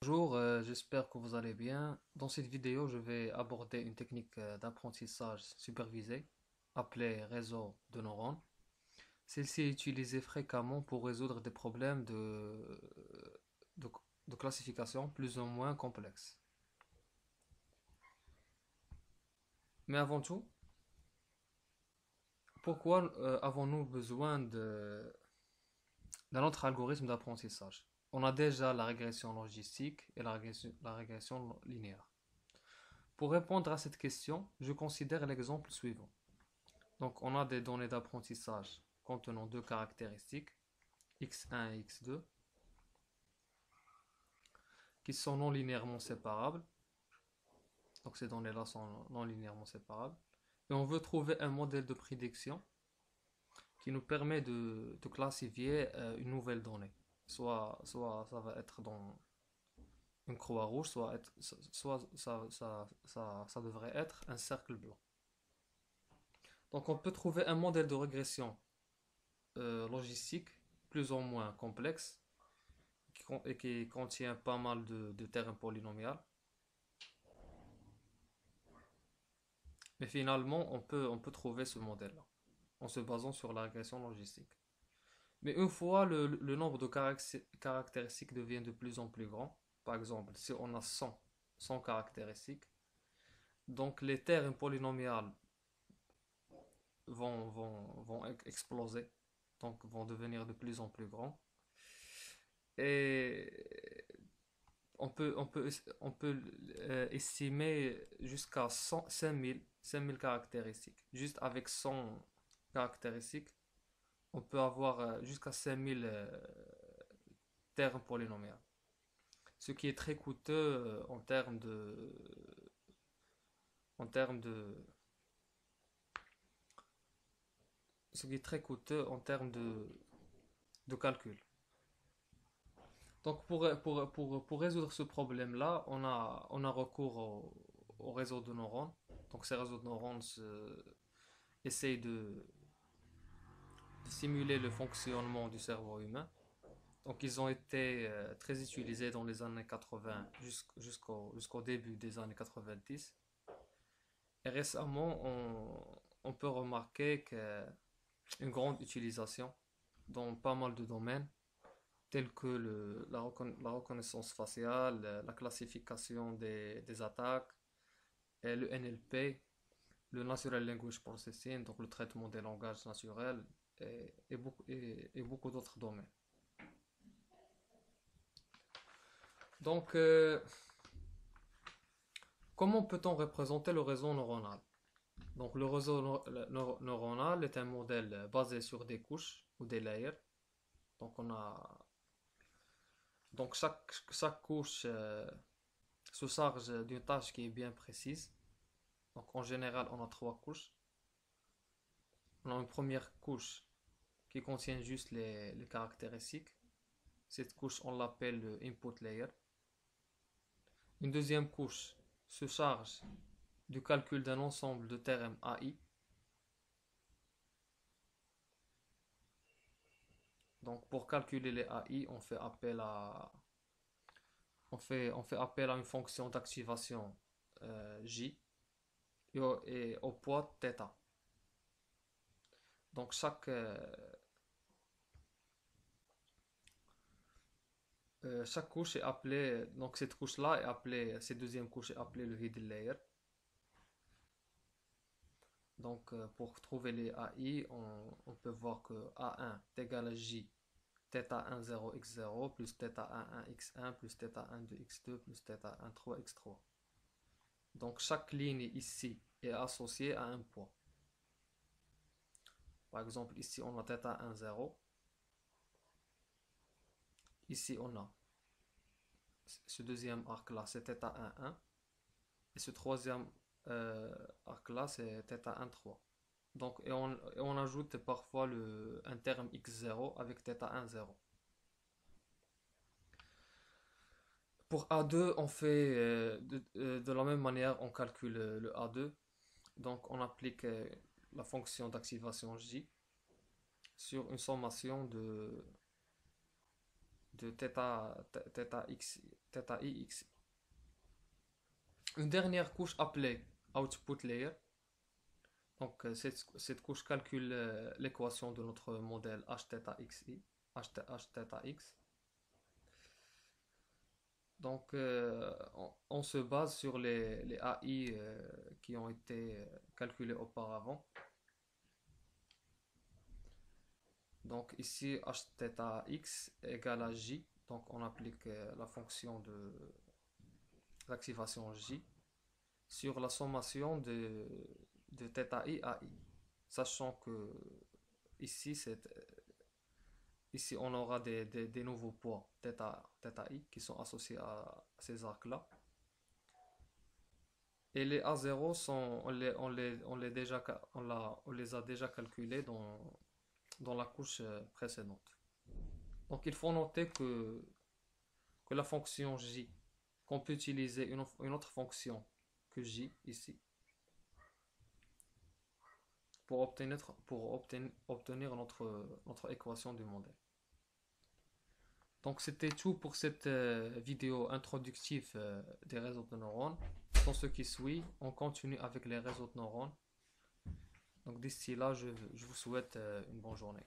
Bonjour, j'espère que vous allez bien. Dans cette vidéo, je vais aborder une technique d'apprentissage supervisé appelée réseau de neurones. Celle-ci est utilisée fréquemment pour résoudre des problèmes de, de classification plus ou moins complexes. Mais avant tout, pourquoi avons-nous besoin d'un autre algorithme d'apprentissage? On a déjà la régression logistique et la régression linéaire. Pour répondre à cette question, je considère l'exemple suivant. Donc, on a des données d'apprentissage contenant deux caractéristiques, x1 et x2, qui sont non linéairement séparables. Donc, ces données-là sont non linéairement séparables. Et on veut trouver un modèle de prédiction qui nous permet de classifier une nouvelle donnée. Soit ça va être dans une croix rouge, soit ça devrait être un cercle blanc. Donc, on peut trouver un modèle de régression logistique plus ou moins complexe et qui contient pas mal de termes polynomiaux. Mais finalement, on peut trouver ce modèle-là en se basant sur la régression logistique. Mais une fois le nombre de caractéristiques devient de plus en plus grand, par exemple, si on a 100 caractéristiques, donc les termes polynomiaux vont exploser, donc vont devenir de plus en plus grands. Et on peut estimer jusqu'à 5000 caractéristiques. Juste avec 100 caractéristiques, on peut avoir jusqu'à 5000 termes polynomiaux. Ce qui est très coûteux en termes de, ce qui est très coûteux en termes de calcul. Donc pour résoudre ce problème-là, on a recours au réseau de neurones. Donc ces réseaux de neurones essayent de simuler le fonctionnement du cerveau humain. Donc ils ont été très utilisés dans les années 80 jusqu'au début des années 90. Et récemment, on peut remarquer une grande utilisation dans pas mal de domaines, tels que la reconnaissance faciale, la classification des attaques, et le NLP, le Natural Language Processing, donc le traitement des langages naturels, et beaucoup d'autres domaines. Donc, comment peut-on représenter le réseau neuronal? Donc, le réseau neuronal est un modèle basé sur des couches ou des layers. Donc, chaque couche se charge d'une tâche qui est bien précise. Donc, en général, on a trois couches. On a une première couche qui contient juste les caractéristiques. Cette couche, on l'appelle le input layer. Une deuxième couche se charge du calcul d'un ensemble de termes AI. Donc pour calculer les AI, on fait appel à une fonction d'activation J et au poids θ. Donc chaque couche est appelée, donc cette couche-là est appelée, cette deuxième couche est appelée le hidden layer. Donc pour trouver les AI, on peut voir que A1 est égal à J θ1 0 x0 plus θ1 1 x1 plus θ1 2 x2 plus θ1 3 x3. Donc chaque ligne ici est associée à un poids. Par exemple, ici on a θ1 0. Ici on a ce deuxième arc-là, c'est θ1 1. Et ce troisième arc-là, c'est θ1 3. Donc, et on ajoute parfois un terme x0 avec θ1 0. Pour A2, on fait de la même manière, on calcule le A2. Donc, on applique la fonction d'activation J sur une sommation de θ i x. Une dernière couche appelée output layer. Donc cette couche calcule l'équation de notre modèle hθx. Donc on se base sur les AI qui ont été calculés auparavant. Donc ici hθx égale à j. Donc on applique la fonction de l'activation j sur la sommation de θi à i. Sachant que ici, ici on aura des nouveaux poids θi qui sont associés à ces arcs-là. Et les A0 sont, on les a déjà calculés dans la couche précédente. Donc il faut noter que la fonction j, qu'on peut utiliser une autre fonction que j ici pour obtenir notre équation du modèle. Donc c'était tout pour cette vidéo introductive des réseaux de neurones. Dans ce qui suit, on continue avec les réseaux de neurones. Donc d'ici là, je vous souhaite une bonne journée.